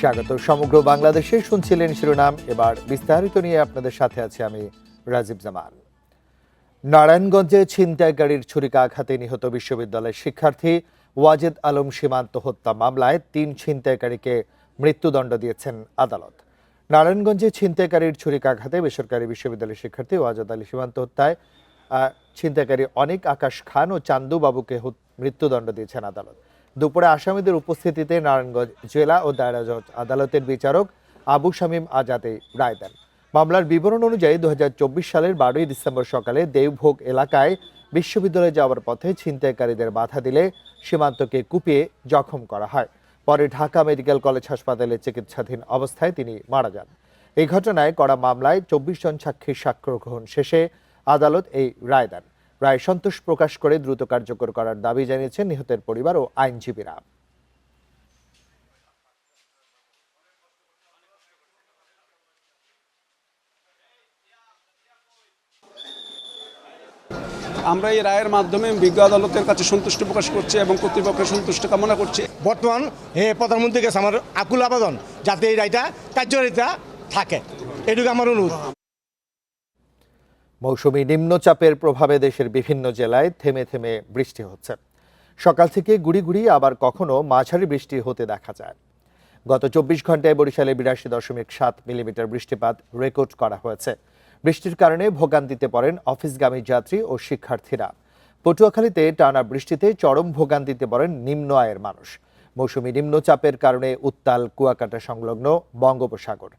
স্বাগত। সমগ্র বাংলাদেশে শুনছিলেন শিরোনাম, এবার বিস্তারিত নিয়ে আপনাদের সাথে আছি আমি রাজীব জামান। নারায়ণগঞ্জে ছিনতাইকারীর ছুরিকাঘাতে নিহত বিশ্ববিদ্যালয়ের শিক্ষার্থী ওয়াজেদ আলম সীমান্ত হত্যা মামলায় ৩ ছিনতাইকারীকে মৃত্যুদণ্ড দিয়েছেন আদালত। নারায়ণগঞ্জে ছিনতাইকারীর ছুরিকাঘাতে বেসরকারি বিশ্ববিদ্যালয়ের শিক্ষার্থী ওয়াজেদ আলী সীমান্ত হত্যায় ছিনতাইকারী অনিক আকাশ খান ও চান্দু বাবুকে মৃত্যুদণ্ড দিয়েছেন আদালত। দুপুরে আসামিদের উপস্থিতিতে নারায়ণগঞ্জ জেলা ও দায়রা জজ আদালতের বিচারক আবু শামীম আজাদে রায় দেন। মামলার বিবরণ অনুযায়ী 2024 সালের 12ই ডিসেম্বর সকালে দেওভোগ এলাকায় বিশ্ববিদ্যালয়ে যাওয়ার পথে ছিনতাইকারীদের বাধা দিলে সীমান্তকে কুপিয়ে জখম করা হয়। পরে ঢাকা মেডিকেল কলেজ হাসপাতালে চিকিৎসাধীন অবস্থায় তিনি মারা যান। এই ঘটনায় করা মামলায় 24 জন সাক্ষীর সাক্ষ্য গ্রহণ শেষে আদালত এই রায় দেন। রায় সন্তোষ প্রকাশ করে দ্রুত কার্যকর করার দাবি জানিয়েছেন নিহতের পরিবার ও আইনজীবীরা। আমরা এই রায়ের মাধ্যমে বিজ্ঞ আদালতের কাছে সন্তুষ্টি প্রকাশ করছি এবং কর্তৃপক্ষের সন্তুষ্টি কামনা করছি। বর্তমান প্রধানমন্ত্রীর কাছে আমার আকুল আবেদন, যাতে এই রায়টা কার্যকারিতা থাকে, এটুকু আমার অনুরোধ। মৌসুমী নিম্নচাপের প্রভাবে দেশের বিভিন্ন জেলায় থেমে থেমে বৃষ্টি হচ্ছে। সকাল থেকে গুড়ি গুড়ি আবার কখনো মাঝারি বৃষ্টি হতে দেখা যায়। গত 24 ঘন্টায় বরিশালে 82.7 মিলিমিটার বৃষ্টিপাত রেকর্ড করা হয়েছে। বৃষ্টির কারণে ভোগান্তিতে পড়েন অফিসগামী যাত্রী ও শিক্ষার্থীরা। পটুয়াখালীতে টানা বৃষ্টিতে চরম ভোগান্তিতে পড়েন নিম্ন আয়ের মানুষ। মৌসুমী নিম্নচাপের কারণে উত্তাল কুয়াকাটা সংলগ্ন বঙ্গোপসাগর।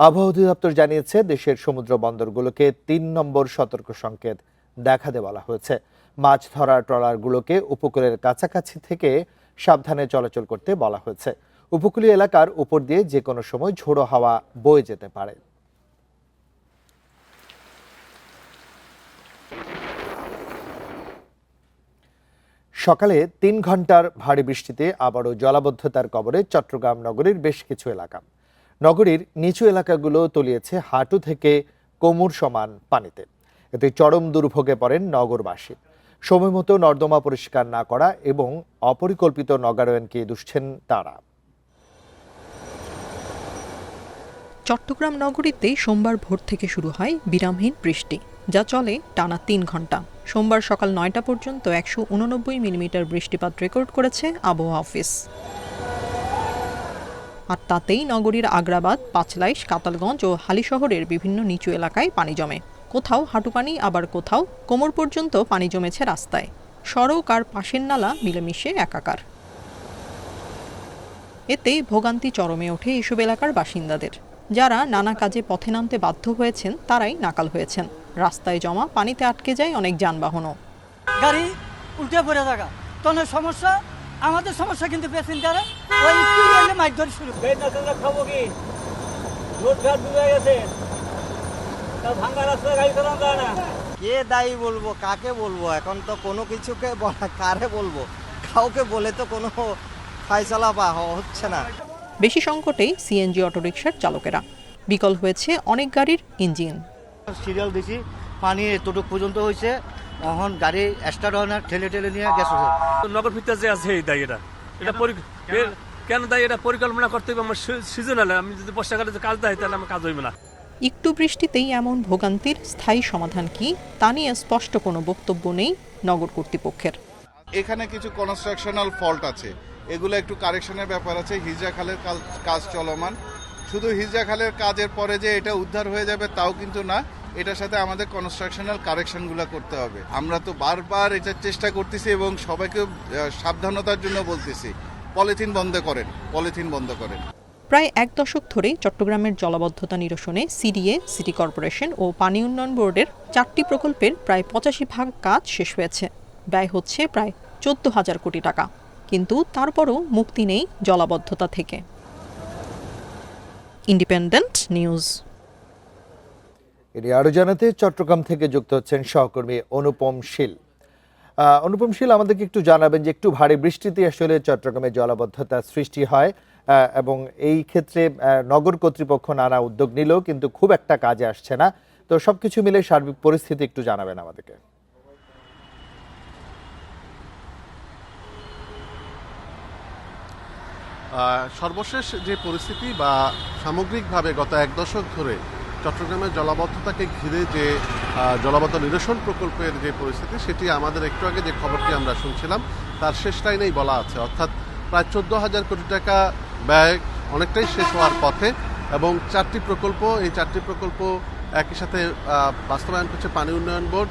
আবহাওয়া অধিদপ্তর জানিয়েছে, দেশের সমুদ্র বন্দরগুলোকে 3 নম্বর সতর্ক সংকেত দেখাতে বলা হয়েছে। মাছ ধরার ট্রলারগুলোকে উপকূলের কাছাকাছি থেকে সাবধানে চলাচল করতে বলা হয়েছে। উপকূলীয় এলাকার উপর দিয়ে যে কোনো সময় ঝোড়ো হাওয়া বয়ে যেতে পারে। সকালে 3 ঘন্টার ভারী বৃষ্টিতে আবারও জলাবদ্ধতার কবলে চট্টগ্রাম নগরীর বেশ কিছু এলাকা। নগরীর নিচু এলাকাগুলো তলিয়েছে হাঁটু থেকে কোমর সমান পানিতে। এতে চরম দুর্ভোগে পড়েন নগরবাসী। সময়মতো নর্দমা পরিষ্কার না করা এবং অপরিকল্পিত নগরায়নকে দুষছেন তারা। চট্টগ্রাম নগরীতে সোমবার ভোর থেকে শুরু হয় বিরামহীন বৃষ্টি, যা চলে টানা 3 ঘন্টা। সোমবার সকাল 9টা পর্যন্ত 189 মিলিমিটার বৃষ্টিপাত রেকর্ড করেছে আবহাওয়া অফিস। আর তাতেই নগরীর আগ্রাবাদ, পাঁচলাইশ, কাতালগঞ্জ ও হালিশহরের বিভিন্ন নিচু এলাকায় পানি জমে। কোথাও হাঁটু পানি, আবার কোথাও কোমর পর্যন্ত পানি জমেছে রাস্তায়। সড়ক আর পাশের নালা মিলেমিশে একাকার। এতে ভোগান্তি চরমে ওঠে এসব এলাকার বাসিন্দাদের। যারা নানা কাজে পথে নামতে বাধ্য হয়েছেন, তারাই নাকাল হয়েছেন। রাস্তায় জমা পানিতে আটকে যায় অনেক যানবাহনও। গাড়ি উল্টে পড়ে থাকা তখন সমস্যা, আমাদের সমস্যা কিন্তু প্যাসেঞ্জারে ওই একটু গেলে মাইক ধরে শুরু খাবো কি রোডঘাট ডুবে গেছে, ভাঙ্গা রাস্তায় গাড়ি চালানো যায় না। কে দায়ী বলবো, কাকে বলবো? এখন তো কোনো কিছুকে কারে বলবো? কাউকে বলে তো কোনো ফায়সালা হচ্ছে না। বেশি সংকটে সিএনজি অটোরিকশার চালকেরা। বিকল হয়েছে অনেক গাড়ির ইঞ্জিন। সিরিয়াল দিছি, পানি এতটুক পর্যন্ত হয়েছে, এখন গাড়ি স্টার্ট হয় না, ঠেলে ঠেলে নিয়ে গেছে। নগর ভিতরে যে আছে এই দায়ী, এটা কেন দায়ী? এটা পরিকল্পনা করতে হবে। আমার সিজনাল, আমি যদি বর্ষাকালে কাজ দেয় তাহলে আমার কাজ হইবে না। একটু বৃষ্টিতেই এমন ভোগান্তির স্থায়ী সমাধান কি, তা নিয়ে স্পষ্ট কোনো বক্তব্য নেই নগর কর্তৃপক্ষের। এখানে কিছু কনস্ট্রাকশনাল ফল্ট আছে, এগুলো একটু কারেকশনের ব্যাপার আছে। হিজরা খালের কাজ চলমান। শুধু হিজরা খালের কাজের পরে যে এটা উদ্ধার হয়ে যাবে তাও কিন্তু না, এটার সাথে আমাদের কনস্ট্রাকশনাল কারেকশনগুলো করতে হবে। আমরা তো বারবার এটার চেষ্টা করতেছি এবং সবাইকে সাবধানতার জন্য বলতেছি, পলিথিন বন্ধ করেন, পলিথিন বন্ধ করেন। প্রায় 1 দশক ধরে চট্টগ্রামের জলাবদ্ধতা নিরসনে সিডিএ, সিটি কর্পোরেশন ও পানি উন্নয়ন বোর্ডের 4টি প্রকল্পের প্রায় 85% কাজ শেষ হয়েছে। ব্যয় হচ্ছে প্রায় 14,000 কোটি টাকা। কিন্তু তারপরও মুক্তি নেই জলাবদ্ধতা থেকে। Independent news. এর আরো জানাতে চট্টগ্রাম থেকে যুক্ত হচ্ছেন সহকর্মী অনুপম শীল। অনুপম শীল, আমাদেরকে একটু জানাবেন যে একটু ভারী বৃষ্টিতে আসলে চট্টগ্রামে জলাবদ্ধতা সৃষ্টি হয় এবং এই ক্ষেত্রে নগর কর্তৃপক্ষ নানা উদ্যোগ নিলেও কিন্তু খুব একটা কাজে আসছে না। তো সবকিছু মিলে সার্বিক পরিস্থিতি একটু জানাবেন আমাদেরকে। সর্বশেষ যে পরিস্থিতি বা সামগ্রিকভাবে গত এক দশক ধরে চট্টগ্রামের জলাবদ্ধতাকে ঘিরে যে জলাবদ্ধ নিরসন প্রকল্পের যে পরিস্থিতি, সেটি আমাদের একটু আগে যে খবরটি আমরা শুনছিলাম তার শেষ লাইনেই বলা আছে, অর্থাৎ প্রায় 14,000 কোটি টাকা ব্যয় অনেকটাই শেষ হওয়ার পথে এবং 4টি প্রকল্প, এই 4টি প্রকল্প একই সাথে বাস্তবায়ন করছে পানি উন্নয়ন বোর্ড,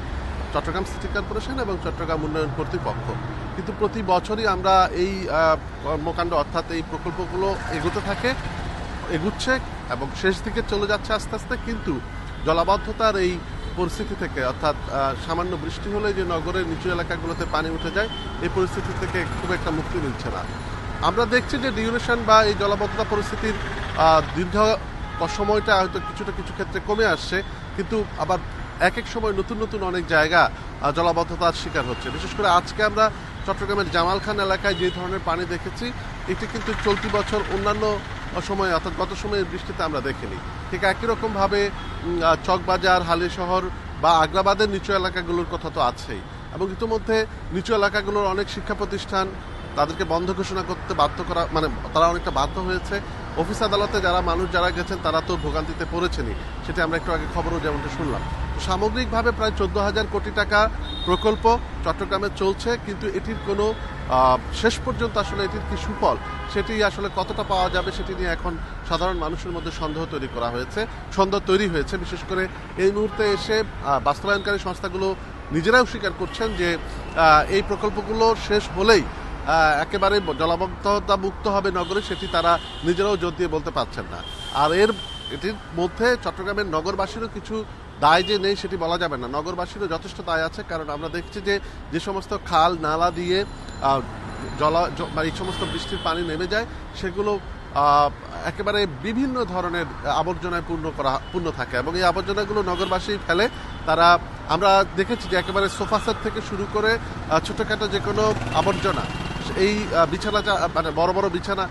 চট্টগ্রাম সিটি কর্পোরেশন এবং চট্টগ্রাম উন্নয়ন কর্তৃপক্ষ। কিন্তু প্রতি বছরই আমরা এই কর্মকাণ্ড অর্থাৎ এই প্রকল্পগুলো এগুচ্ছে এবং শেষ দিকে চলে যাচ্ছে আস্তে আস্তে, কিন্তু জলাবদ্ধতার এই পরিস্থিতি থেকে অর্থাৎ সামান্য বৃষ্টি হলে যে নগরের নিচু এলাকাগুলোতে পানি উঠে যায়, এই পরিস্থিতি থেকে খুব একটা মুক্তি মিলছে না। আমরা দেখছি যে ডিউরেশন বা এই জলাবদ্ধতা পরিস্থিতির দীর্ঘ সময়টা হয়তো কিছু ক্ষেত্রে কমে আসছে, কিন্তু আবার এক এক সময় নতুন নতুন অনেক জায়গা জলাবদ্ধতার শিকার হচ্ছে। বিশেষ করে আজকে আমরা চট্টগ্রামের জামাল খান এলাকায় যে ধরনের পানি দেখেছি, এটি কিন্তু চলতি বছর অন্যান্য সময় অর্থাৎ গত সময়ের বৃষ্টিতে আমরা দেখিনি। ঠিক একই রকমভাবে চকবাজার, হালিশহর বা আগ্রাবাদের নিচু এলাকাগুলোর কথা তো আছেই, এবং ইতিমধ্যে নিচু এলাকাগুলোর অনেক শিক্ষা প্রতিষ্ঠান তাদেরকে বন্ধ ঘোষণা করতে তারা অনেকটা বাধ্য হয়েছে। অফিস আদালতে মানুষ যারা গেছেন তারা তো ভোগান্তিতে পড়েছেনই, সেটা আমরা একটু আগে খবরও যেমনটা শুনলাম। সামগ্রিকভাবে প্রায় 14,000 কোটি টাকা প্রকল্প চট্টগ্রামে চলছে, কিন্তু এটির কোনো শেষ পর্যন্ত আসলে এটির কি সুফল, সেটি আসলে কতটা পাওয়া যাবে সেটি নিয়ে এখন সাধারণ মানুষের মধ্যে সন্দেহ তৈরি হয়েছে। বিশেষ করে এই মুহূর্তে এসে বাস্তবায়নকারী সংস্থাগুলো নিজেরাও স্বীকার করছেন যে এই প্রকল্পগুলো শেষ হলেই একেবারে জলাবদ্ধতা মুক্ত হবে নগরে, সেটি তারা নিজেরাও জোর দিয়ে বলতে পারছেন না। আর এটির মধ্যে চট্টগ্রামের নগরবাসীরও কিছু দায় যে নেই সেটি বলা যাবে না, নগরবাসীরও যথেষ্ট দায় আছে। কারণ আমরা দেখছি যে সমস্ত খাল নালা দিয়ে এই সমস্ত বৃষ্টির পানি নেমে যায়, সেগুলো একেবারে বিভিন্ন ধরনের আবর্জনায় পূর্ণ থাকে এবং এই আবর্জনাগুলো নগরবাসী ফেলে। আমরা দেখেছি যে একেবারে সোফা সেট থেকে শুরু করে ছোটখাটো যে কোনো আবর্জনা, এই বিছানা বড় বড় বিছানা,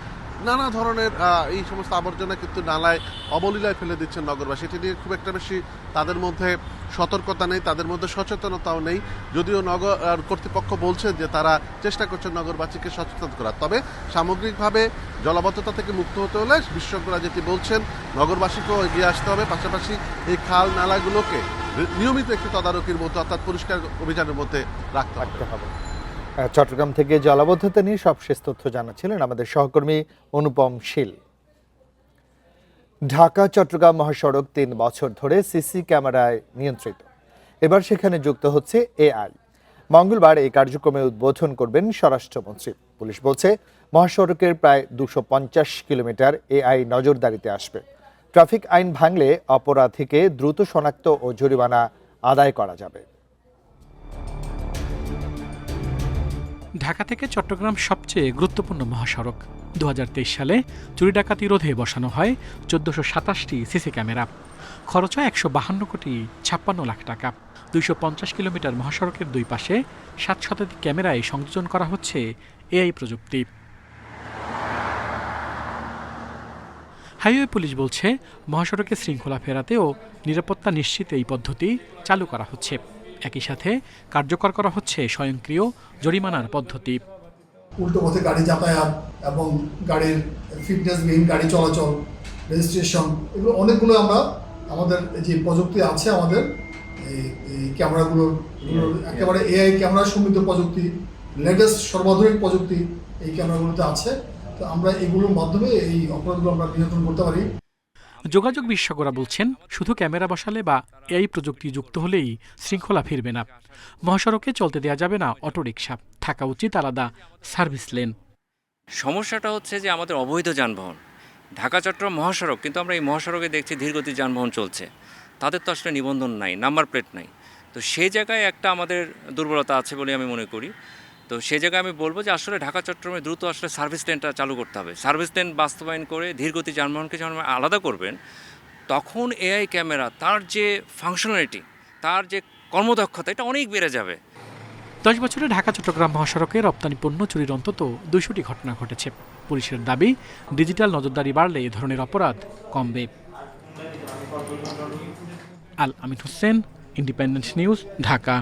নানা ধরনের এই সমস্ত আবর্জনা কিন্তু নালায় অবলীলায় ফেলে দিচ্ছেন নগরবাসী। এটি নিয়ে খুব একটা বেশি তাদের মধ্যে সতর্কতা নেই, তাদের মধ্যে সচেতনতাও নেই, যদিও নগর কর্তৃপক্ষ বলছেন যে তারা চেষ্টা করছেন নগরবাসীকে সচেতন করার। তবে সামগ্রিকভাবে জলাবদ্ধতা থেকে মুক্ত হতে হলে বিশেষজ্ঞরা যেটি বলছেন, নগরবাসীকেও এগিয়ে আসতে হবে, পাশাপাশি এই খাল নালাগুলোকে নিয়মিত একটি তদারকির মধ্যে অর্থাৎ পরিষ্কার অভিযানের মধ্যে রাখতে হবে। চট্টগ্রাম থেকে জলাবদ্ধতা নিয়ে সবশেষ তথ্য জানাচ্ছিলেন আমাদের সহকর্মী অনুপম শীল। ঢাকা চট্টগ্রাম মহাসড়ক 3 বছর ধরে সিসি ক্যামেরায় নিয়ন্ত্রিত, এবার সেখানে যুক্ত হচ্ছে এআই। মঙ্গলবার এই কার্যক্রমে উদ্বোধন করবেন স্বরাষ্ট্রমন্ত্রী। পুলিশ বলছে মহাসড়কের প্রায় 250 কিলোমিটার এআই নজরদারিতে আসবে। ট্রাফিক আইন ভাঙলে অপরাধীকে দ্রুত শনাক্ত ও জরিমানা আদায় করা যাবে। ঢাকা থেকে চট্টগ্রাম সবচেয়ে গুরুত্বপূর্ণ মহাসড়ক। 2023 সালে চুরি ডাকাতি রোধে বসানো হয় 1427টি সিসি ক্যামেরা। খরচ হয় 152 কোটি 56 লাখ টাকা। 250 কিলোমিটার মহাসড়কের দুই পাশে 7 শতাধিক ক্যামেরায় সংযোজন করা হচ্ছে এআই প্রযুক্তি। হাইওয়ে পুলিশ বলছে মহাসড়কে শৃঙ্খলা ফেরাতে ও নিরাপত্তা নিশ্চিতে এই পদ্ধতি চালু করা হচ্ছে। একই সাথে কার্যকর করা হচ্ছে স্বয়ংক্রিয় জরিমানার পদ্ধতি। উল্টো পথে গাড়ি যাতায়াত এবং গাড়ির ফিটনেসবিহীন গাড়ি চলাচল, রেজিস্ট্রেশন, এগুলো অনেকগুলো আমরা আমাদের যে প্রযুক্তি আছে আমাদের এই ক্যামেরাগুলোর একেবারে এআই ক্যামেরা সমৃদ্ধ প্রযুক্তি, লেটেস্ট সর্বাধুনিক প্রযুক্তি এই ক্যামেরাগুলোতে আছে। তো আমরা এগুলোর মাধ্যমে এই অপরাধগুলো আমরা নিয়ন্ত্রণ করতে পারি। যোগাযোগ বিশেষজ্ঞরা বলছেন শুধু ক্যামেরা বসালে বা এআই প্রযুক্তি যুক্ত হলেই শৃঙ্খলা ফিরবে না। মহাসড়কে চলতে দেওয়া যাবে না অটোরিকশা, থাকা উচিত আলাদা সার্ভিস লেন। সমস্যাটা হচ্ছে যে আমাদের অবৈধ যানবাহন, ঢাকা চট্টগ্রাম মহাসড়ক, কিন্তু আমরা এই মহাসড়কে দেখছি ধীরগতির যানবাহন চলছে, তাদের তো আসলে নিবন্ধন নাই, নাম্বার প্লেট নাই। তো সেই জায়গায় একটা আমাদের দুর্বলতা আছে বলে আমি মনে করি। তো সেই জায়গায় আমি বলবো যে আসলে ঢাকা চট্টগ্রামে দ্রুত আসলে সার্ভিস লেনটা চালু করতে হবে। সার্ভিস লেন বাস্তবায়ন করে ধীরগতি যানবাহনকে যখন আলাদা করবেন, তখন এআই ক্যামেরা তার যে ফাংশনালিটি, তার যে কর্মদক্ষতা, এটা অনেক বেড়ে যাবে। 10 বছরে ঢাকা চট্টগ্রাম মহাসড়কে রপ্তানি পণ্য চুরির অন্তত 200টি ঘটনা ঘটেছে। পুলিশের দাবি, ডিজিটাল নজরদারি বাড়লে এ ধরনের অপরাধ কমবে। আল আমিন হোসেন, ইন্ডিপেন্ডেন্ট নিউজ, ঢাকা।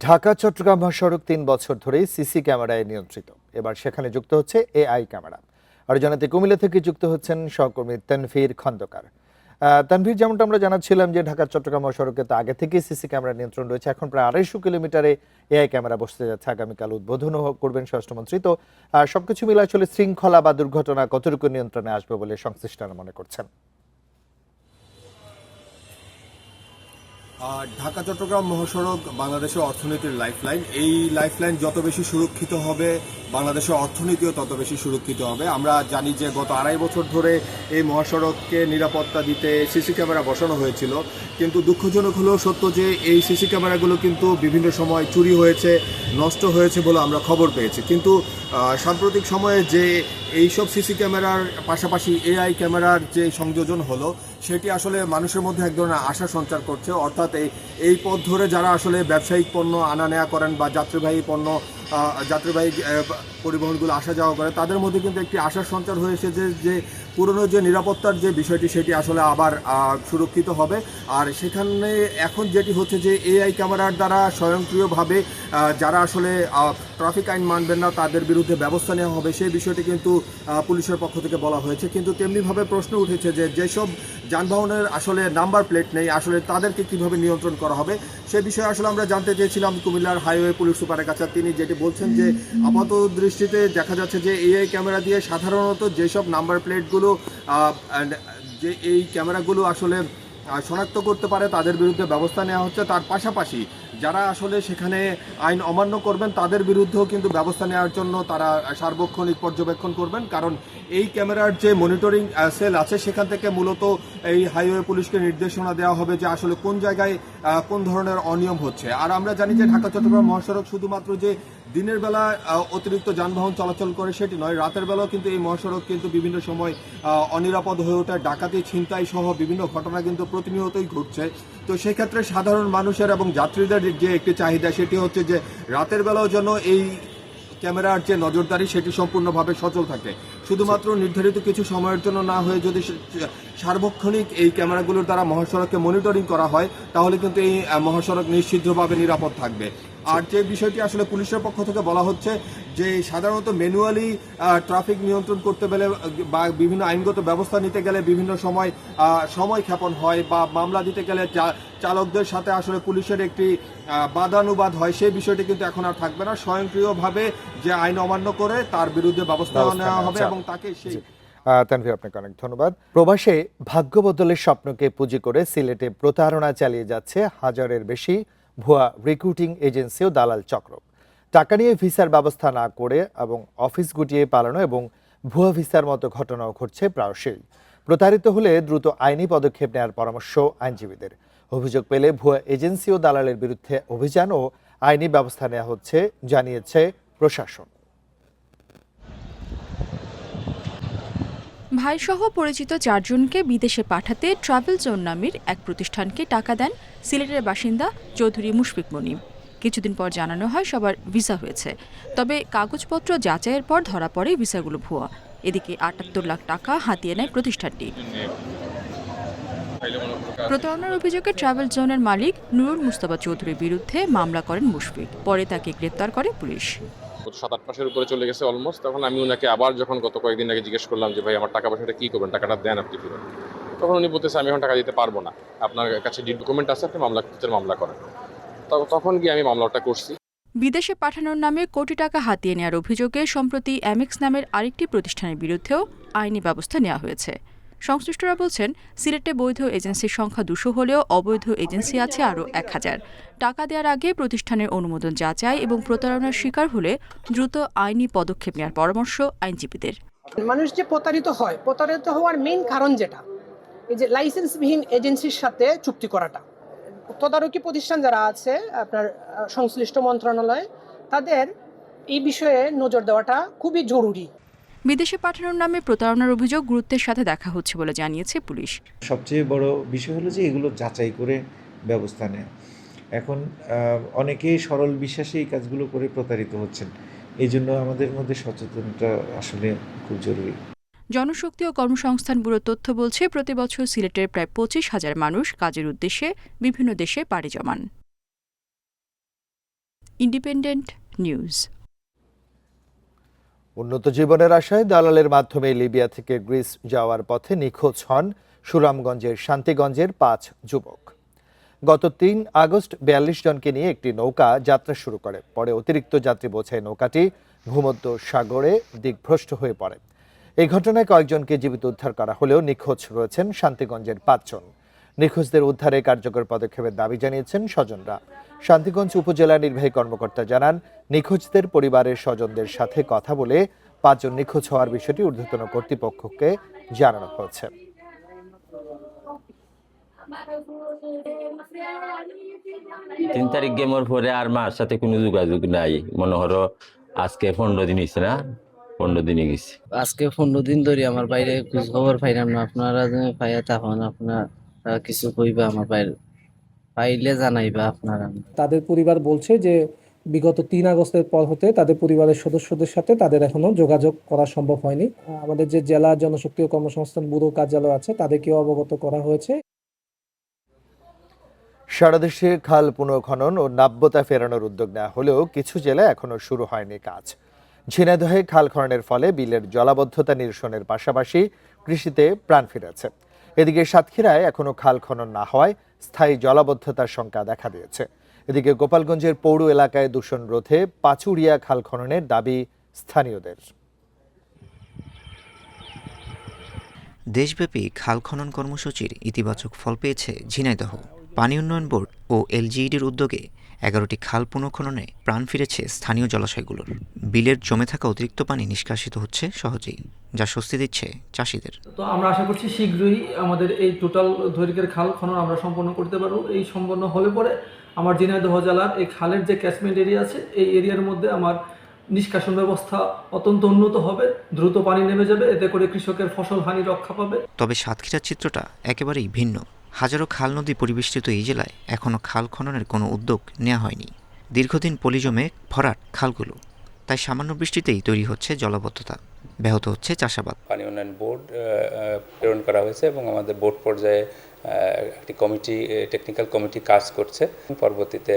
ঢাকা চট্টগ্রাম মহাসড়ক 3 বছর ধরে সিসি ক্যামেরায় নিয়ন্ত্রিত, এবার সেখানে যুক্ত হচ্ছে এআই ক্যামেরা। আর জানাতে কুমিল্লা থেকে যুক্ত হচ্ছেন সহকর্মী তানভীর খন্দকার। তানভীর, যেমনটা আমরা জানাচ্ছিলাম যে ঢাকা চট্টগ্রাম মহাসড়কে তো আগে থেকেই সিসি ক্যামেরা নিয়ন্ত্রণ রয়েছে, এখন প্রায় 250 কিলোমিটারে এআই ক্যামেরা বসতে যাচ্ছে, আগামীকাল উদ্বোধনও করবেন স্বরাষ্ট্রমন্ত্রী। তো সবকিছু মিলে আসলে শৃঙ্খলা বা দুর্ঘটনা কতটুকু নিয়ন্ত্রণে আসবে বলে সংশ্লিষ্টরা মনে করছেন? ঢাকা চট্টগ্রাম মহাসড়ক বাংলাদেশের অর্থনীতির লাইফলাইন। এই লাইফলাইন যত বেশি সুরক্ষিত হবে, বাংলাদেশের অর্থনীতিও তত বেশি সুরক্ষিত হবে। আমরা জানি যে গত 2.5 বছর ধরে এই মহাসড়ককে নিরাপত্তা দিতে সিসি ক্যামেরা বসানো হয়েছিল, কিন্তু দুঃখজনক হলেও সত্য যে এই সিসি ক্যামেরাগুলো কিন্তু বিভিন্ন সময় চুরি হয়েছে, নষ্ট হয়েছে বলে আমরা খবর পেয়েছি। কিন্তু সাম্প্রতিক সময়ে যে এইসব সিসি ক্যামেরার পাশাপাশি এআই ক্যামেরার যে সংযোজন হলো, সেটি আসলে মানুষের মধ্যে এক ধরনের আশা সঞ্চার করছে। অর্থাৎ এই পথ ধরে যারা আসলে ব্যবসায়িক পণ্য আনা নেওয়া করেন বা যাত্রীবাহী পরিবহনগুলো আসা যাওয়া করে, তাদের মধ্যে কিন্তু একটি আশার সঞ্চার হয়েছে যে পুরনো যে নিরাপত্তার যে বিষয়টি সেটি আসলে আবার সুরক্ষিত হবে। আর সেখানে এখন যেটি হচ্ছে যে এআই ক্যামেরার দ্বারা স্বয়ংক্রিয়ভাবে যারা আসলে ট্রাফিক আইন মানবেন না তাদের বিরুদ্ধে ব্যবস্থা নেওয়া হবে, সেই বিষয়টি কিন্তু পুলিশের পক্ষ থেকে বলা হয়েছে। কিন্তু তেমনিভাবে প্রশ্ন উঠেছে যে যেসব যানবাহনের আসলে নাম্বার প্লেট নেই, আসলে তাদেরকে কিভাবে নিয়ন্ত্রণ করা হবে, সে বিষয়ে আসলে আমরা জানতে চেয়েছিলাম কুমিল্লার হাইওয়ে পুলিশ সুপারের কাছে। তিনি যেটি বলছেন যে আপাত দৃষ্টিতে দেখা যাচ্ছে যে এআই ক্যামেরা দিয়ে সাধারণত যেসব নাম্বার প্লেটগুলো যে এই ক্যামেরাগুলো আসলে শনাক্ত করতে পারে তাদের বিরুদ্ধে ব্যবস্থা নেওয়া হচ্ছে। তার পাশাপাশি যারা আসলে সেখানে আইন অমান্য করবেন তাদের বিরুদ্ধেও কিন্তু ব্যবস্থা নেওয়ার জন্য তারা সার্বক্ষণিক পর্যবেক্ষণ করবেন। কারণ এই ক্যামেরার যে মনিটরিং সেল আছে সেখান থেকে মূলত এই হাইওয়ে পুলিশকে নির্দেশনা দেওয়া হবে যে আসলে কোন জায়গায় কোন ধরনের অনিয়ম হচ্ছে। আর আমরা জানি যে ঢাকা চট্টগ্রাম মহাসড়ক শুধুমাত্র যে দিনের বেলা অতিরিক্ত যানবাহন চলাচল করে সেটি নয়, রাতের বেলাও কিন্তু এই মহাসড়ক কিন্তু বিভিন্ন সময় অনিরাপদ হয়ে ওঠে। ডাকাতি, ছিনতাই সহ বিভিন্ন ঘটনা কিন্তু প্রতিনিয়তই ঘটছে। তো সেক্ষেত্রে সাধারণ মানুষের এবং যাত্রীদের যে একটি চাহিদা সেটি হচ্ছে যে রাতের বেলাও যেন এই ক্যামেরার যে নজরদারি সেটি সম্পূর্ণভাবে সচল থাকে। শুধুমাত্র নির্ধারিত কিছু সময়ের জন্য না হয়ে যদি সার্বক্ষণিক এই ক্যামেরাগুলোর দ্বারা মহাসড়ককে মনিটরিং করা হয় তাহলে কিন্তু এই মহাসড়ক নিশ্চিতভাবে নিরাপদ থাকবে। আর যে বিষয়টি আসলে পুলিশের পক্ষ থেকে বলা হচ্ছে যে সাধারণত ম্যানুয়ালি ট্রাফিক নিয়ন্ত্রণ করতে গেলে বা বিভিন্ন আইনগত ব্যবস্থা নিতে গেলে বিভিন্ন সময় ক্ষেপণ হয় বা মামলা দিতে গেলে চালকদের সাথে আসলে পুলিশের একটি বাদানুবাদ হয়, সেই বিষয়টি কিন্তু এখন আর থাকবে না। স্বয়ংক্রিয়ভাবে যে আইন অমান্য করে তার বিরুদ্ধে ব্যবস্থা নেওয়া হবে এবং তাকে সেই তানভীর, আপনাকে অনেক ধন্যবাদ। প্রবাসে ভাগ্য বদলের স্বপ্নকে পুঁজি করে সিলেটে প্রতারণা চালিয়ে যাচ্ছে 1000-এর বেশি ভুয়া রিক্রুটিং এজেন্সি ও দালাল চক্র। টাকা নিয়ে ভিসার ব্যবস্থা না করে এবং অফিস গুটিয়ে পালানো এবং ভুয়া ভিসার মতো ঘটনাও ঘটছে প্রায়শই। প্রতারিত হলে দ্রুত আইনি পদক্ষেপ নেওয়ার পরামর্শ আইনজীবীদের। অভিযোগ পেলে ভুয়া এজেন্সি ও দালালের বিরুদ্ধে অভিযান ও আইনি ব্যবস্থা নেওয়া হচ্ছে জানিয়েছে প্রশাসন। ভাইসহ পরিচিত 4 জনকে বিদেশে পাঠাতে ট্রাভেল জোন নামের এক প্রতিষ্ঠানকে টাকা দেন সিলেটের বাসিন্দা চৌধুরী মুশফিক মনিম। কিছুদিন পর জানানো হয় সবার ভিসা হয়েছে, তবে কাগজপত্র যাচাইয়ের পর ধরা পড়ে ভিসাগুলো ভুয়া। এদিকে 78 লাখ টাকা হাতিয়ে নেয় প্রতিষ্ঠানটি। প্রতারণার অভিযোগে ট্রাভেল জোনের মালিক নুরুল মুস্তাফা চৌধুরীর বিরুদ্ধে মামলা করেন মুশফিক। পরে তাকে গ্রেপ্তার করে পুলিশ। 7-8 মাসের উপরে চলে গেছে অলমোস্ট। তখন আমি ওনাকে আবার যখন গত কয়েকদিন আগে জিজ্ঞেস করলাম যে ভাই আমার টাকা পয়সাটা কী করবেন, টাকাটা দেন আপনি ফিরে, তখন উনি বলতেছে আমি এখন টাকা দিতে পারবো না, আপনার কাছে ডকুমেন্ট আছে, আপনি মামলা করেন। তখন গিয়ে আমি মামলাটা করছি। বিদেশে পাঠানোর নামে কোটি টাকা হাতিয়ে নেওয়ার অভিযোগে সম্প্রতি এমএক্স নামের আরেকটি প্রতিষ্ঠানের বিরুদ্ধেও আইনি ব্যবস্থা নেওয়া হয়েছে। সংশ্লিষ্টরা বলছেন সিলেটে বৈধ এজেন্সির সংখ্যা 200 হলেও অবৈধ এজেন্সি আছে আরও 1000। টাকা দেওয়ার আগে প্রতিষ্ঠানের অনুমোদন যাচাই এবং প্রতারণার শিকার হলে দ্রুত আইনি পদক্ষেপ নেওয়ার পরামর্শ আইনজীবীদের। মানুষ যে প্রতারিত হওয়ার মেইন কারণ যেটা এই যে লাইসেন্সবিহীন এজেন্সির সাথে চুক্তি করাটা, তদারকি প্রতিষ্ঠান যারা আছে আপনার সংশ্লিষ্ট মন্ত্রণালয়, তাদের এই বিষয়ে নজর দেওয়াটা খুবই জরুরি। বিদেশে পাঠানোর নামে প্রতারণার অভিযোগ গুরুত্বের সাথে দেখা হচ্ছে বলে জানিয়েছে পুলিশ। সবচেয়ে বড় বিষয় হলো যে এগুলো যাচাই করে ব্যবস্থা নেয়। এখন অনেকেই সরল বিশ্বাসে এই কাজগুলো করে প্রতারিত হচ্ছেন, এই জন্য আমাদের মধ্যে সচেতনতা আসলে খুব জরুরি। জনশক্তি ও কর্মসংস্থান ব্যুরোর তথ্য বলছে প্রতি বছর সিলেটের প্রায় 25,000 মানুষ কাজের উদ্দেশ্যে বিভিন্ন দেশে পাড়ি জমান। Independent news. উন্নত জীবনের আশায় দালালের মাধ্যমে লিবিয়া থেকে গ্রিস যাওয়ার পথে নিখোঁজ হন সুনামগঞ্জের শান্তিগঞ্জের 5 যুবক। গত 3 আগস্ট 42 জনকে নিয়ে একটি নৌকা যাত্রা শুরু করে। পরে অতিরিক্ত যাত্রী বোঝাই নৌকাটি ভূমধ্য সাগরে দিকভ্রষ্ট হয়ে পড়ে। এই ঘটনায় কয়েকজনকে জীবিত উদ্ধার করা হলেও নিখোঁজ রয়েছেন শান্তিগঞ্জের 5 জন। নিখোঁজদের উদ্ধারে কার্যকর পদক্ষেপের দাবি জানিয়েছেন স্বজনরা। শান্তিগঞ্জ উপজেলা নির্বাহী কর্মকর্তা জানান, নিখোঁজদের পরিবারের স্বজনদের সাথে কথা বলে 5 জন নিখোঁজ হওয়ার বিষয়টি ঊর্ধ্বতন কর্তৃপক্ষকে জানানো হয়েছে। 3 তারিখ গেমর পরে আর মার সাথে কোনো যোগাযোগ নাই। মনে হলো আজকে 15 দিন হয়েছে না, 15 দিনে গেছি। আজকে 15 দিন ধরে আমার বাইরে খোঁজ খবর পাইলাম না। আপনারা পাইয়া তখন আপনারা কিছু কইবা, আমার বাইরে পাইলে জানাইবা আপনারা। তাদের পরিবার বলছে যে বিগত 3 আগস্টের পর হতে তাদের পরিবারের সদস্যদের সাথে তাদের এখনো যোগাযোগ করা সম্ভব হয়নি। আমাদের যে জেলা জনশক্তি ও কর্মসংস্থান ব্যুরো কার্যালয় আছে তাদেরকেও অবগত করা হয়েছে। সারা দেশে খাল পুনঃখনন ও নাব্যতা ফেরানোর উদ্যোগ নেওয়া হলেও কিছু জেলায় এখনো শুরু হয়নি কাজ। ঝিনাইদহে খাল খননের ফলে বিলের জলাবদ্ধতা নিরসনের পাশাপাশি কৃষিতে প্রাণ ফিরেছে। এদিকে সাতক্ষীরায় এখনো খাল খনন না হওয়ায় স্থায়ী জলাবদ্ধতার শঙ্কা দেখা দিয়েছে। এদিকে গোপালগঞ্জের পৌর এলাকায় দূষণ রোধে পাচুরিয়া খাল খননের দাবি স্থানীয়দের। দেশব্যাপী খাল খনন কর্মসূচির ইতিবাচক ফল পেয়েছে ঝিনাইদহ। পানি উন্নয়ন বোর্ড ও এলজিইডির উদ্যোগে 11টি খাল পুনঃখননে প্রাণ ফিরেছে স্থানীয় জলাশয়গুলোর। বিলের জমে থাকা অতিরিক্ত পানি নিষ্কাশিত হচ্ছে সহজেই, যা স্বস্তি দিচ্ছে চাষিদের। তো আমরা আশা করছি শীঘ্রই আমাদের এই টোটাল দৈর্ঘ্যের খাল খনন আমরা সম্পন্ন করতে পারবো। এই সম্পন্ন হলে পরে আমার ঝিনাইদহ জেলার এই খালের যে ক্যাচমেন্ট এরিয়া আছে, এই এরিয়ার মধ্যে আমার নিষ্কাশন ব্যবস্থা অত্যন্ত উন্নত হবে, দ্রুত পানি নেমে যাবে, এতে করে কৃষকের ফসল হানি রক্ষা পাবে। তবে সাতক্ষীরার চিত্রটা একেবারেই ভিন্ন। হাজারো খাল নদী পরিবেষ্টিত এই জেলায় এখনও খাল খননের কোনো উদ্যোগ নেওয়া হয়নি। দীর্ঘদিন পলি জমে ভরাট খালগুলো, তাই সামান্য বৃষ্টিতেই তৈরি হচ্ছে জলাবদ্ধতা, ব্যাহত হচ্ছে চাষাবাদ। পানি উন্নয়ন বোর্ড প্রেরণ করা হয়েছে এবং আমাদের বোর্ড পর্যায়ে একটি কমিটি, টেকনিক্যাল কমিটি কাজ করছে। পরবর্তীতে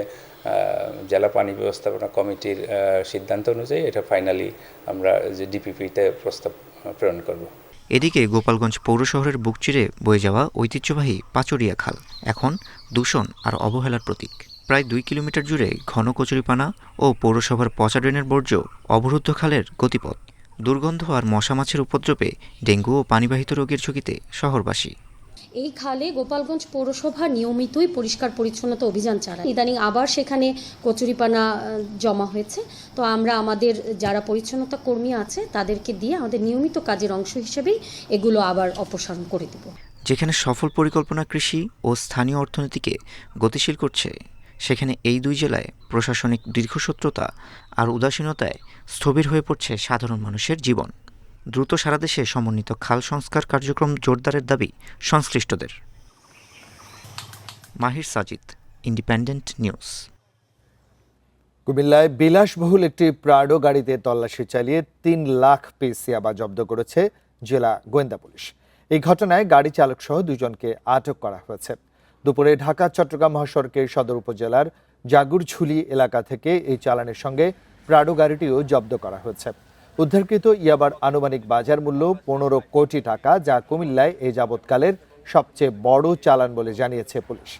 জেলা পানি ব্যবস্থাপনা কমিটির সিদ্ধান্ত অনুযায়ী এটা ফাইনালি আমরা যে ডিপিপিতে প্রস্তাব প্রেরণ করব। এদিকে গোপালগঞ্জ পৌর শহরের বুক চিরে বয়ে যাওয়া ঐতিহ্যবাহী পাচুরিয়া খাল এখন দূষণ আর অবহেলার প্রতীক। প্রায় 2 কিলোমিটার জুড়ে ঘন কচুরিপানা ও পৌরসভার পচা ড্রেনের বর্জ্য অবরুদ্ধ খালের গতিপথ। দুর্গন্ধ আর মশা মাছের উপদ্রবে ডেঙ্গু ও পানিবাহিত রোগের ঝুঁকিতে শহরবাসী। এই খালে গোপালগঞ্জ পৌরসভা নিয়মিতই পরিষ্কার পরিচ্ছন্নতা অভিযান চালায়। ইদানিং আবার সেখানে কচুরিপানা জমা হয়েছে। তো আমরা আমাদের যারা পরিচ্ছন্নতা কর্মী আছে তাদেরকে দিয়ে আমাদের নিয়মিত কাজের অংশ হিসেবেই এগুলো আবার অপসারণ করে দেব। যেখানে সফল পরিকল্পনা কৃষি ও স্থানীয় অর্থনীতিকে গতিশীল করছে, সেখানে এই 2 জেলায় প্রশাসনিক দীর্ঘসূত্রতা আর উদাসীনতায় স্থবির হয়ে পড়ছে সাধারণ মানুষের জীবন। দ্রুত সারা দেশে সমন্বিত খাল সংস্কার কার্যক্রম জোরদারের দাবি সংশ্লিষ্টদের। মাহির সাজিদ, ইন্ডিপেন্ডেন্ট নিউজ। কুমিল্লায় বিলাসবহুল একটি প্রাডো গাড়িতে তল্লাশি চালিয়ে 3 লাখ পিস ইয়াবা জব্দ করেছে জেলা গোয়েন্দা পুলিশ। এই ঘটনায় গাড়ি চালক সহ 2 জনকে আটক করা হয়েছে। দুপুরে ঢাকা চট্টগ্রাম মহাসড়কের সদর উপজেলার জাগুরঝুলি এলাকা থেকে এই চালানের সঙ্গে প্রাডো গাড়িটিও জব্দ করা হয়েছে। উদ্ধারকৃত ইয়াবার আনুমানিক বাজার মূল্য 15 কোটি টাকা, যা কুমিল্লায় এই যাবৎকালের সবচেয়ে বড় চালান বলে জানিয়েছে পুলিশ।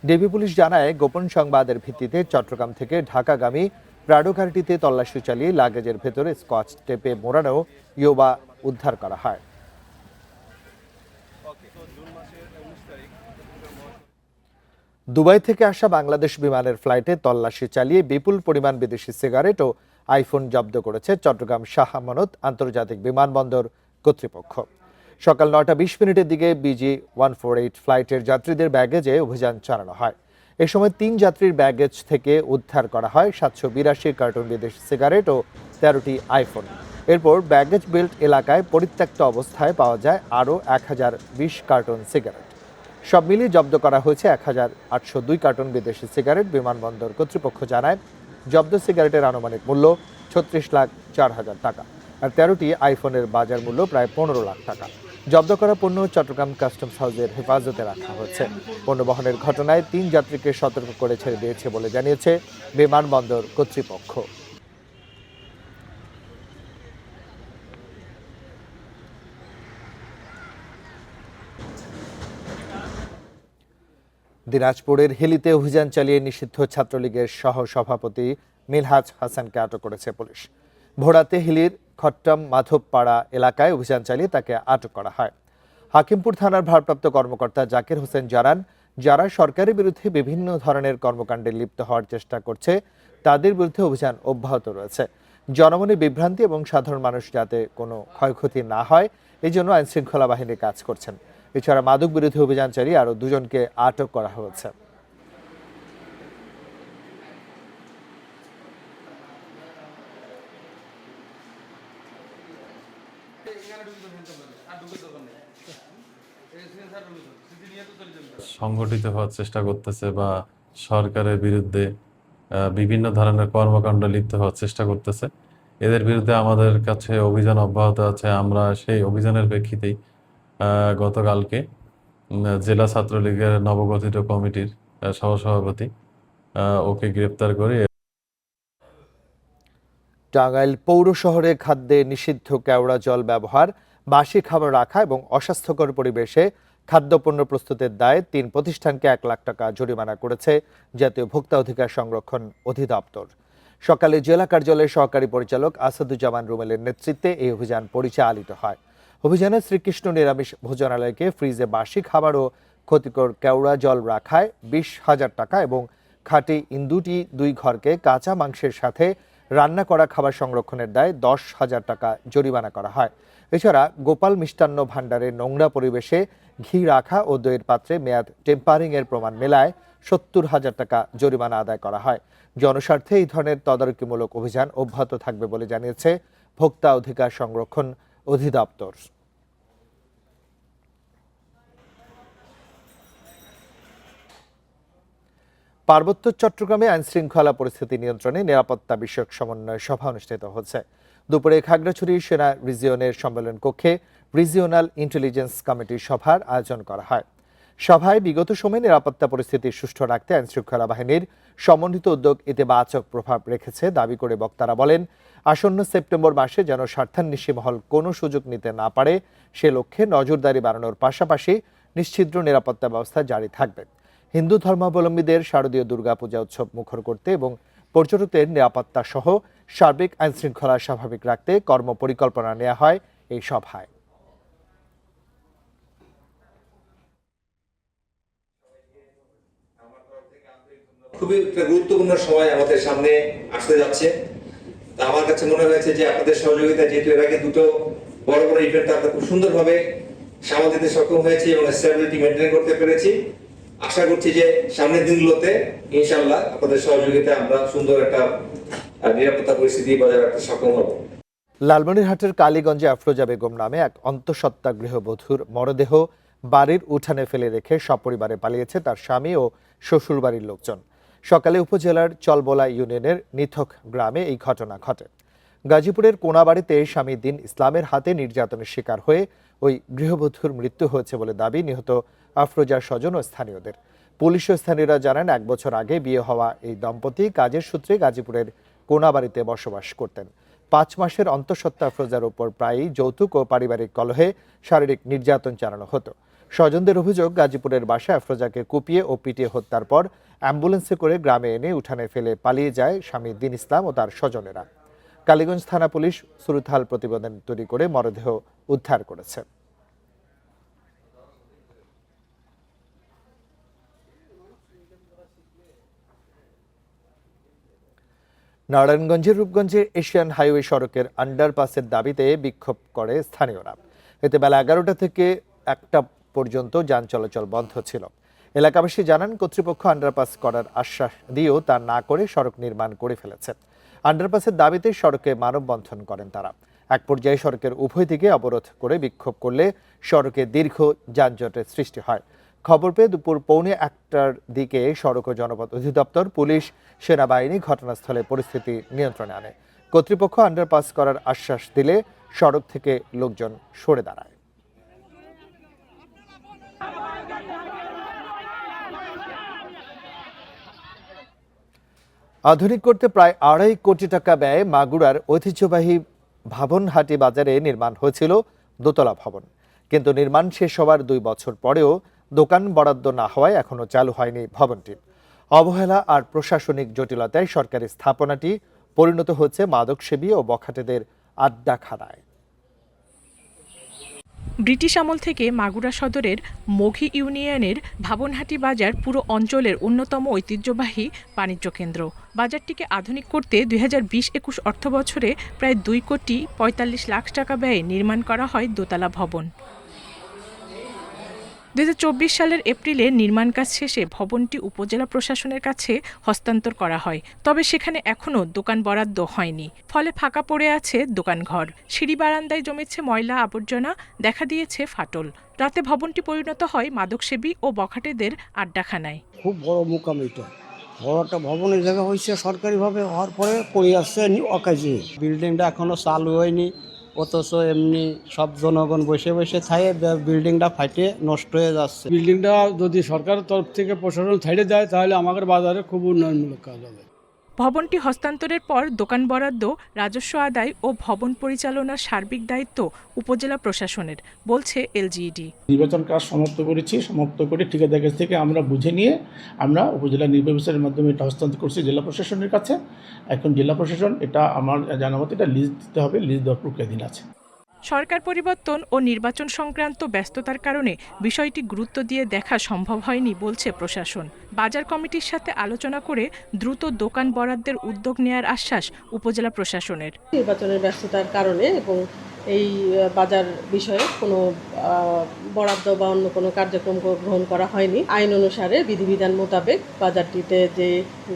ডিবি পুলিশ জানায়, গোপন সংবাদের ভিত্তিতে চট্টগ্রাম থেকে ঢাকাগামী প্রাডো গাড়িটিতে তল্লাশি চালিয়ে লাগেজের ভেতরে স্কচ টেপে মোড়ানো ইয়াবা উদ্ধার করা হয়। দুবাই থেকে আসা বাংলাদেশ বিমানের ফ্লাইটে তল্লাশি চালিয়ে বিপুল পরিমাণ বিদেশি সিগারেট ও আইফোন জব্দ করেছে চট্টগ্রাম শাহ আমানত আন্তর্জাতিক বিমানবন্দর কর্তৃপক্ষ। সকাল 9টা 20 মিনিটের দিকে BG 148 ফ্লাইটের যাত্রীদের ব্যাগেজে অভিযান চালানো হয়। এ সময় 3 যাত্রীর ব্যাগেজ থেকে উদ্ধার করা হয় 782 কার্টন বিদেশি সিগারেট ও 13টি আইফোন। এরপর ব্যাগেজ বেল্ট এলাকায় পরিত্যক্ত অবস্থায় পাওয়া যায় আরও 1020 কার্টন সিগারেট। সব মিলিয়ে জব্দ করা হয়েছে 1802 কার্টন বিদেশি সিগারেট। বিমানবন্দর কর্তৃপক্ষ জানায়, জব্দ সিগারেটের আনুমানিক মূল্য 36,04,000 টাকা আর 13টি আইফোনের বাজার মূল্য প্রায় 15 লাখ টাকা। জব্দ করা পণ্য চট্টগ্রাম কাস্টমস হাউসের হেফাজতে রাখা হয়েছে। পণ্য বহনের ঘটনায় 3 যাত্রীকে সতর্ক করে ছেড়ে দিয়েছে বলে জানিয়েছে বিমানবন্দর কর্তৃপক্ষ। দিনাজপুরের হিলিতে অভিযান চালিয়ে নিষিদ্ধ ছাত্রলীগের সহ সভাপতি মিনহাজ হাসানকে আটক করেছে পুলিশ। ভোরাতে হিলির খট্টম মাধবপাড়া এলাকায় অভিযান চালিয়ে তাকে আটক করা হয়। হাকিমপুর থানার ভারপ্রাপ্ত কর্মকর্তা জাকির হোসেন জানান, যারা সরকারের বিরুদ্ধে বিভিন্ন ধরনের কর্মকাণ্ডে লিপ্ত হওয়ার চেষ্টা করছে তাদের বিরুদ্ধে অভিযান অব্যাহত রয়েছে। জনমনে বিভ্রান্তি এবং সাধারণ মানুষ যাতে কোনো ক্ষয়ক্ষতি না হয় এই জন্য আইনশৃঙ্খলা বাহিনী কাজ করছেন। এছাড়া মাদক বিরোধী অভিযান চালিয়ে আরও 2 জনকে আটক করা হয়েছে। সংগঠিত হওয়ার চেষ্টা করতেছে বা সরকারের বিরুদ্ধে বিভিন্ন ধরনের কর্মকাণ্ড লিপ্ত হওয়ার চেষ্টা করতেছে, এদের বিরুদ্ধে আমাদের কাছে অভিযান অব্যাহত আছে। আমরা সেই অভিযানের প্রেক্ষিতেই গতকালকে জেলা ছাত্রলীগের নবগঠিত কমিটির সহসভাপতি ওকে গ্রেপ্তার করে। টাঙ্গাইল পৌর শহরে খাদ্যে নিষিদ্ধ কেওড়া জল ব্যবহার, বাসি খাবার রাখা এবং অস্বাস্থ্যকর পরিবেশে খাদ্যপণ্য প্রস্তুতের দায়ে 3 প্রতিষ্ঠানকে 1 লাখ টাকা জরিমানা করেছে জাতীয় ভোক্তা অধিকার সংরক্ষণ অধিদপ্তর। সকালে জেলা কার্যালয়ের সহকারী পরিচালক আসাদুজ্জামান রুমেলের নেতৃত্বে এই অভিযান পরিচালিত হয়। অভিযানে শ্রীকৃষ্ণ নিরামিষ ভোজনালয়কে ফ্রিজে বাসি খাবার ও ক্ষতিকর কেওড়া জল রাখায় 20,000 টাকা এবং খাঁটি ইন্দুটি 2 ঘরকে কাঁচা মাংসের সাথে রান্না করা খাবার সংরক্ষণের দায়ে 10,000 টাকা জরিমানা করা হয়। এছাড়া গোপাল মিষ্টান্ন ভাণ্ডারের নোংরা পরিবেশে ঘি রাখা ও দইয়ের পাত্রে মেয়াদ টেম্পারিং এর প্রমাণ মেলায় 70,000 টাকা জরিমানা আদায় করা হয়। জনস্বার্থে এই ধরনের তদারকিমূলক অভিযান অব্যাহত থাকবে বলে জানিয়েছে ভোক্তা অধিকার সংরক্ষণ অধিদপ্তর। পার্বত্য চট্টগ্রামে আইনশৃঙ্খলা পরিস্থিতি নিয়ন্ত্রণে নিরাপত্তা বিষয়ক সমন্বয় সভা অনুষ্ঠিত হচ্ছে। দুপুরে খাগড়াছড়ি সেনা রিজিয়নের সম্মেলন কক্ষে রিজিওনাল ইন্টেলিজেন্স কমিটির সভার আয়োজন করা হয়। সভায় বিগত সময়ে নিরাপত্তা পরিস্থিতি সুষ্ঠু রাখতে আইনশৃঙ্খলা বাহিনীর সমন্বিত উদ্যোগ ইতিবাচক প্রভাব রেখেছে দাবি করে বক্তারা বলেন, আসন্ন সেপ্টেম্বর মাসে যেন স্বার্থান্বেষী মহল কোনো সুযোগ নিতে না পারে সে লক্ষ্যে নজরদারি বাড়ানোর পাশাপাশি নিশ্ছিদ্র নিরাপত্তা ব্যবস্থা জারি থাকবে। হিন্দু ধর্মাবলম্বীদের শারদীয় দুর্গাপূজা উৎসব মুখর করতে এবং পর্যটকদের নিরাপত্তা সহ সার্বিক আইনশৃঙ্খলা স্বাভাবিক রাখতে কর্মপরিকল্পনা নেওয়া হয় এই সভায়। খুবই একটা গুরুত্বপূর্ণ সময় আমাদের সামনে আসতে যাচ্ছে। তা আমার কাছে মনে হয়েছে যে আপনাদের সহযোগিতা, যেহেতু এর আগে 2টো বড় বড় ইভেন্ট আমরা খুব সুন্দরভাবে সামাল দিতে সক্ষম হয়েছি এবং স্টেবিলিটি মেনটেন করতে পেরেছি, আশা করছি যে সামনের দিনগুলোতে ইনশাআল্লাহ আপনাদের সহযোগিতায় আমরা সুন্দর একটা নিরাপত্তা পরিস্থিতি বজায় রাখতে সক্ষম হব। লালমনিরহাটের কালীগঞ্জে আফরোজা বেগম নামে এক অন্তঃসত্ত্বা গৃহবধূর মরদেহ বাড়ির উঠানে ফেলে রেখে সপরিবারে পালিয়েছে তার স্বামী ও শ্বশুরবাড়ির লোকজন। সকালে উপজেলার চলবলা ইউনিয়নের নিথক গ্রামে এই ঘটনা ঘটে। গাজীপুরের কোনাবাড়িতে স্বামী দিন ইসলামের হাতে নির্যাতনের শিকার হয়ে ওই গৃহবধূর মৃত্যু হয়েছে বলে দাবি নিহত আফরোজার স্বজন ও স্থানীয়দের। পুলিশ ও স্থানীয়রা জানান, 1 বছর আগে বিয়ে হওয়া এই দম্পতি কাজের সূত্রে গাজীপুরের কোনাবাড়িতে বসবাস করতেন। 5 মাসের অন্তঃসত্ত্বা আফরোজার উপর প্রায়ই যৌতুক ও পারিবারিক কলহে শারীরিক নির্যাতন চালানো হতো। স্বজনদের অভিযোগ, গাজীপুরের বাসায় আফরোজাকে কুপিয়ে ও পিটিয়ে হত্যার পর অ্যাম্বুলেন্সে করে গ্রামে এনে উঠানে ফেলে পালিয়ে যায় স্বামী দিন ইসলাম ও তার স্বজনেরা। কালীগঞ্জ থানা পুলিশ সুরতহাল প্রতিবেদন তৈরি করে মরদেহ উদ্ধার করেছে। নারায়ণগঞ্জের রূপগঞ্জে এশিয়ান হাইওয়ে সড়কের আন্ডারপাসের দাবিতে বিক্ষোভ করে স্থানীয়রা। এতে বেলা 11টা থেকে 1টা পর্যন্ত যান চলাচল বন্ধ ছিল। এলাকাবাসী জানান, কর্তৃপক্ষ আন্ডারপাস করার আশ্বাস দিয়েও তা না করে সড়ক নির্মাণ করে ফেলেছে। আন্ডারপাসের দাবিতে সড়কে মানববন্ধন করেন তারা। এক পর্যায়ে সড়কের উভয় দিকে অবরোধ করে বিক্ষোভ করলে সড়কে দীর্ঘ যানজটের সৃষ্টি হয়। খবর পেয়ে দুপুর 1:45টার দিকে সড়ক ও জনপথ অধিদপ্তর, পুলিশ, সেনাবাহিনী ঘটনাস্থলে পরিস্থিতি নিয়ন্ত্রণে আনে। কর্তৃপক্ষ আন্ডারপাস করার আশ্বাস দিলে সড়ক থেকে লোকজন সরে দাঁড়ায়। আধুনিক করতে প্রায় 2.5 কোটি টাকা ব্যয়ে মাগুরার ঐতিহ্যবাহী ভাবনহাটি বাজারে নির্মাণ হয়েছিল দোতলা ভবন। কিন্তু নির্মাণ শেষ হওয়ার 2 বছর পরেও দোকান বরাদ্দ না হওয়ায় এখনো চালু হয়নি ভবনটি। অবহেলা আর প্রশাসনিক জটিলতায় সরকারি স্থাপনাটি পরিণত হচ্ছে মাদকসেবী ও বখাটেদের আড্ডাখানায়। ব্রিটিশ আমল থেকে মাগুরা সদরের মঘি ইউনিয়নের ভাবনহাটি বাজার পুরো অঞ্চলের অন্যতম ঐতিহ্যবাহী বাণিজ্য কেন্দ্র। বাজারটিকে আধুনিক করতে 2020-21 অর্থবছরে প্রায় 2,45 লাখ টাকা ব্যয়ে নির্মাণ করা হয় দোতলা ভবন। 2024 সালের এপ্রিলে নির্মাণ কাজ শেষে ভবনটি উপজেলা প্রশাসনের কাছে হস্তান্তর করা হয়, তবে সেখানে এখনও দোকান বরাদ্দ হয়নি। ফলে ফাঁকা পড়ে আছে দোকানঘর, সিঁড়ি বারান্দায় জমেছে ময়লা আবর্জনা, দেখা দিয়েছে ফাটল। রাতে ভবনটি পরিণত হয় মাদকসেবী ও বখাটেদের আড্ডাখানায়। খুব বড় মুকাম এটা, বড় একটা ভবনের জায়গা হয়েছে সরকারিভাবে, হওয়ার পরে পড়ে আসছে অকাজে। বিল্ডিংটা এখনো চালু হয়নি, অথচ এমনি সব জনগণ বসে বসে থাকে, বিল্ডিংটা ফাটে নষ্ট হয়ে যাচ্ছে। বিল্ডিংটা যদি সরকারের তরফ থেকে প্রশাসন ছাড়ে দেয় তাহলে আমাদের বাজারে খুব উন্নয়নমূলক কাজ হবে। ভবনটি হস্তান্তরের পর দোকান বরাদ্দ, রাজস্ব আদায় ও ভবন পরিচালনার সার্বিক দায়িত্ব উপজেলা প্রশাসনের, বলছে এলজিইডি। নির্বাচন কাজ সমাপ্ত করেছি, সমাপ্ত করে ঠিকাদার কাছ থেকে আমরা বুঝে নিয়ে আমরা উপজেলা নির্বাহী অফিসারের মাধ্যমে এটা হস্তান্তর করছি জেলা প্রশাসনের কাছে। এখন জেলা প্রশাসন এটা আমার জানা মতে এটা লিজ দিতে হবে, লিজ দেওয়ার প্রক্রিয়াধীন আছে। সরকার পরিবর্তন ও নির্বাচন সংক্রান্ত ব্যস্ততার কারণে বিষয়টি গুরুত্ব দিয়ে দেখা সম্ভব হয়নি বলছে প্রশাসন। বাজার কমিটির সাথে আলোচনা করে দ্রুত দোকান বরাদ্দের উদ্যোগ নেয়ার আশ্বাস উপজেলা প্রশাসনের। নির্বাচনের ব্যস্ততার কারণে এবং এই বাজার বিষয়ে কোনো বরাদ্দ বা অন্য কোনো কার্যক্রম গ্রহণ করা হয়নি। আইন অনুসারে বিধিবিধান মোতাবেক বাজারটিতে যে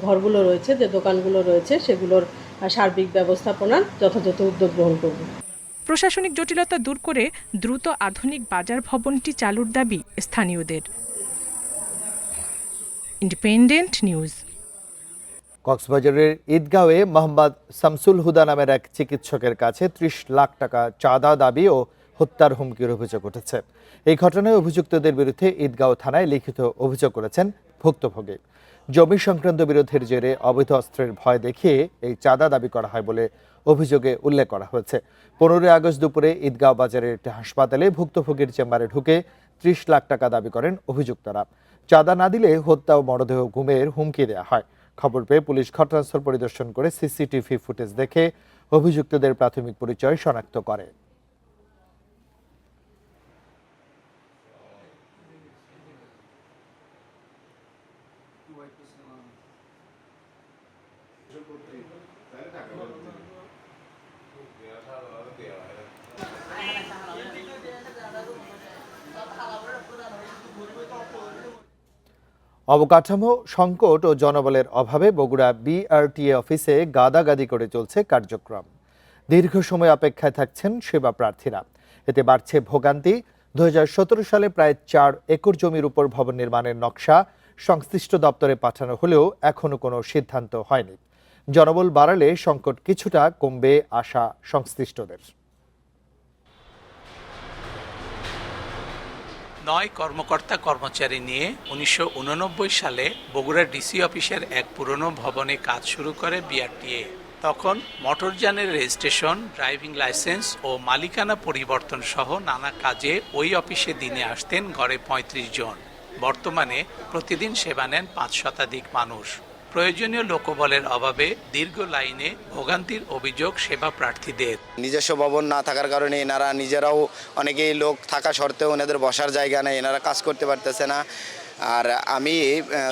ঘরগুলো রয়েছে, যে দোকানগুলো রয়েছে, সেগুলোর সার্বিক ব্যবস্থাপনার যথাযথ উদ্যোগ গ্রহণ করব। প্রশাসনিক জটিলতা দূর করে দ্রুত আধুনিক বাজার ভবনটি চালুর দাবি স্থানীয়দের। Independent news. কক্সবাজারের ঈদগাঁওয়ে মোহাম্মদ শামসুল হুদা নামের এক চিকিৎসকের কাছে 30 লাখ টাকা চাঁদা দাবি ও হত্যার হুমকির অভিযোগ উঠেছে। এই ঘটনায় অভিযুক্তদের বিরুদ্ধে ঈদগাঁও থানায় লিখিত অভিযোগ করেছেন ভুক্তভোগী। জমি সংক্রান্ত বিরোধের জেরে অবৈধ অস্ত্রের ভয় দেখিয়ে এই চাঁদা দাবি করা হয় বলে অভিযোগে উল্লেখ করা হয়েছে। 15 আগস্ট দুপুরে ঈদগাঁও বাজারের একটি হাসপাতালে ভুক্তভোগীর চেম্বারে ঢুকে 30 লাখ টাকা দাবি করেন অভিযুক্তরা। চাঁদা না দিলে হত্যা ও মরদেহ গুমের হুমকি দেওয়া হয়। খবর পেয়ে পুলিশ ঘটনাস্থল পরিদর্শন করে সিসিটিভি ফুটেজ দেখে অভিযুক্তদের প্রাথমিক পরিচয় শনাক্ত করে। অবকাঠামো সংকট ও জনবলের অভাবে বগুড়া বিআরটিএ অফিসে গাদাগাদি করে চলছে কার্যক্রম। দীর্ঘ সময় অপেক্ষায় থাকছেন সেবা প্রার্থীরা, এতে বাড়ছে ভোগান্তি। 2017 সালে প্রায় 4 একর জমির উপর ভবন নির্মাণের নকশা সংশ্লিষ্ট দপ্তরে পাঠানো হলেও এখনো কোনো সিদ্ধান্ত হয়নি। জনবল বাড়ালে সংকট কিছুটা কমবে আশা সংশ্লিষ্টদের। 9 কর্মকর্তা কর্মচারী নিয়ে 1989 সালে বগুড়া ডিসি অফিসের এক পুরনো ভবনে কাজ শুরু করে বিআরটিএ। তখন মোটরযানের রেজিস্ট্রেশন, ড্রাইভিং লাইসেন্স ও মালিকানা পরিবর্তন সহ নানা কাজে ওই অফিসে দিনে আসতেন গড়ে 35 জন। বর্তমানে প্রতিদিন সেবা নেন 5 শতাধিক মানুষ। প্রয়োজনীয় লোকবলের অভাবে দীর্ঘ লাইনে ভোগান্তির অভিযোগ সেবা প্রার্থীদের। নিজস্ব ভবন না থাকার কারণে এনারা নিজেরাও, অনেকেই লোক থাকা সত্ত্বেও এনাদের বসার জায়গা নেই, এনারা কাজ করতে পারতেছে না। আর আমি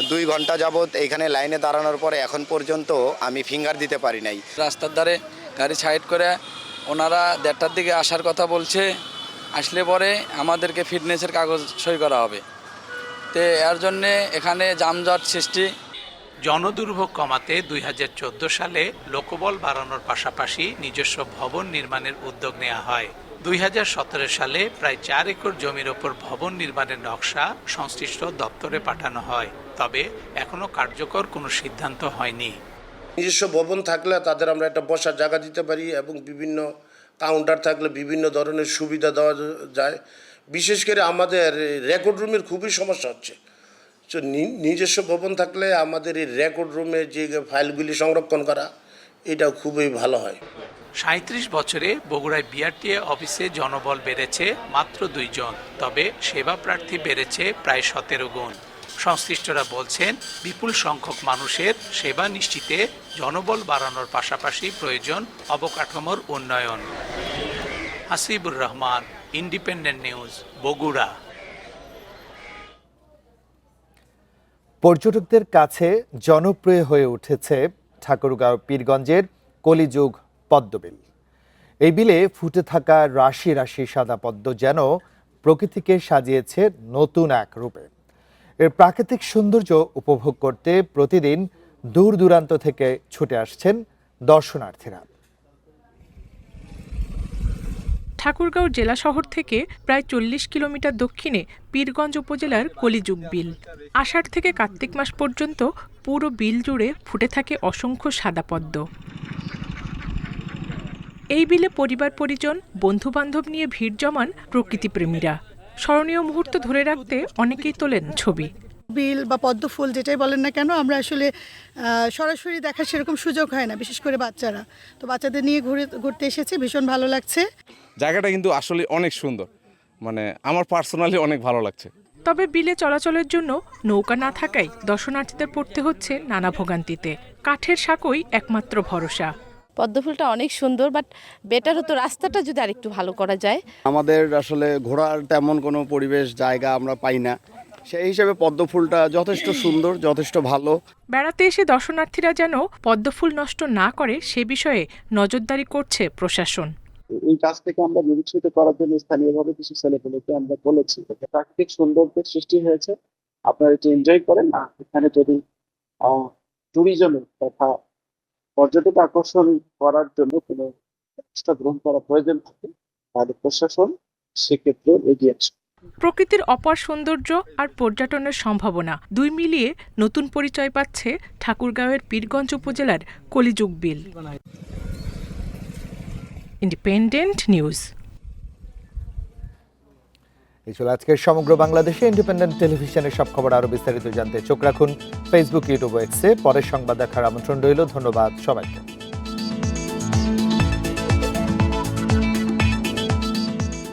2 ঘন্টা যাবৎ এইখানে লাইনে দাঁড়ানোর পরে এখন পর্যন্ত আমি ফিঙ্গার দিতে পারি নাই। রাস্তার ধারে গাড়ি সাইড করে ওনারা 1:30টার দিকে আসার কথা বলছে, আসলে পরে আমাদেরকে ফিটনেসের কাগজ সই করা হবে। তো এর জন্যে এখানে যানজট সৃষ্টি। জনদুর্ভোগ কমাতে 2014 সালে লোকবল বাড়ানোর পাশাপাশি নিজস্ব ভবন নির্মাণের উদ্যোগ নেওয়া হয়। 2017 সালে প্রায় 4 একর জমির ওপর ভবন নির্মাণের নকশা সংশ্লিষ্ট দপ্তরে পাঠানো হয়, তবে এখনো কার্যকর কোনো সিদ্ধান্ত হয়নি। নিজস্ব ভবন থাকলে তাদের আমরা একটা বসার জায়গা দিতে পারি এবং বিভিন্ন কাউন্টার থাকলে বিভিন্ন ধরনের সুবিধা দেওয়া যায়। বিশেষ করে আমাদের রেকর্ড রুমের খুবই সমস্যা হচ্ছে। তো নিজস্ব ভবন থাকলে আমাদের এই রেকর্ড রুমে যে ফাইলগুলি সংরক্ষণ করা, এটা খুবই ভালো হয়। ৩৭ বছরে বগুড়ায় বিআরটিএ অফিসে জনবল বেড়েছে মাত্র 2 জন, তবে সেবা প্রার্থী বেড়েছে প্রায় 17 গুণ। সংশ্লিষ্টরা বলছেন, বিপুল সংখ্যক মানুষের সেবা নিশ্চিতে জনবল বাড়ানোর পাশাপাশি প্রয়োজন অবকাঠামোর উন্নয়ন। Hasibur Rahman, independent news, Bogura. পর্যটকদের কাছে জনপ্রিয় হয়ে উঠেছে ঠাকুরগাঁও পীরগঞ্জের কলিযুগ পদ্মবিল। এই বিলে ফুটে থাকা রাশি রাশি সাদা পদ্ম যেন প্রকৃতিকে সাজিয়েছে নতুন এক রূপে। এর প্রাকৃতিক সৌন্দর্য উপভোগ করতে প্রতিদিন দূর দূরান্ত থেকে ছুটে আসছেন দর্শনার্থীরা। ঠাকুরগাঁও জেলা শহর থেকে প্রায় 40 কিলোমিটার দক্ষিণে পীরগঞ্জ উপজেলার কলিযুগ বিল। আষাঢ় থেকে কার্তিক মাস পর্যন্ত পুরো বিল জুড়ে ফুটে থাকে অসংখ্য সাদা পদ্ম। এই বিলে পরিবার পরিজন, বন্ধু বান্ধব নিয়ে ভিড় জমান প্রকৃতিপ্রেমীরা। স্মরণীয় মুহূর্ত ধরে রাখতে অনেকেই তোলেন ছবি। বিল বা পদ্ম ফুল যেটাই বলেন না কেন, আমরা আসলে সরাসরি দেখার সেরকম সুযোগ হয় না, বিশেষ করে বাচ্চারা। তো বাচ্চাদের নিয়ে ঘুরতে এসেছে, ভীষণ ভালো লাগছে। জায়গাটা কিন্তু আসলে অনেক সুন্দর, মানে আমার পার্সোনালি অনেক ভালো লাগছে। তবে বিলে চলাচলের জন্য নৌকা না থাকায় দর্শনার্থীদের পড়তে হচ্ছে নানা ভোগান্তিতে। কাঠের সাঁকোই একমাত্র ভরসা। পদ্মফুলটা অনেক সুন্দর, বাট বেটার হতো রাস্তাটা যদি আরেকটু ভালো করা যায়। আমাদের আসলে ঘোরার তেমন কোনো পরিবেশ জায়গা আমরা পাই না, সেই হিসেবে পদ্মফুলটা যথেষ্ট সুন্দর, যথেষ্ট ভালো। বেড়াতে এসে দর্শনার্থীরা যেন পদ্মফুল নষ্ট না করে সে বিষয়ে নজরদারি করছে প্রশাসন। এই কাজ থেকে আমরা নিরুৎসাহিত করার জন্য স্থানীয়ভাবে কিছু ছেলেপেলেকে আমরা বলেছি, প্রাকৃতিক সৌন্দর্যের সৃষ্টি হয়েছে, আপনারা এটি এনজয় করেন। আর এখানে যদি ট্যুরিজমের তথা পর্যটক আকর্ষণ করার জন্য কোনো ব্যবস্থা গ্রহণ করা প্রয়োজন থাকে, তাহলে প্রশাসন সেক্ষেত্রে এগিয়ে আসবে। প্রকৃতির অপার সৌন্দর্য আর পর্যটনের সম্ভাবনা দুই মিলিয়ে নতুন পরিচয় পাচ্ছে ঠাকুরগাঁওয়ের পীরগঞ্জ উপজেলার কলিযুগ বিল। Independent news. এই ছিল আজকের সমগ্র বাংলাদেশে ইন্ডিপেন্ডেন্ট টেলিভিশনের সব খবর। আরো বিস্তারিত জানতে চোখ রাখুন ফেসবুক, ইউটিউব, এক্সে। পরের সংবাদ দেখার আমন্ত্রণ রইল। ধন্যবাদ সবাইকে।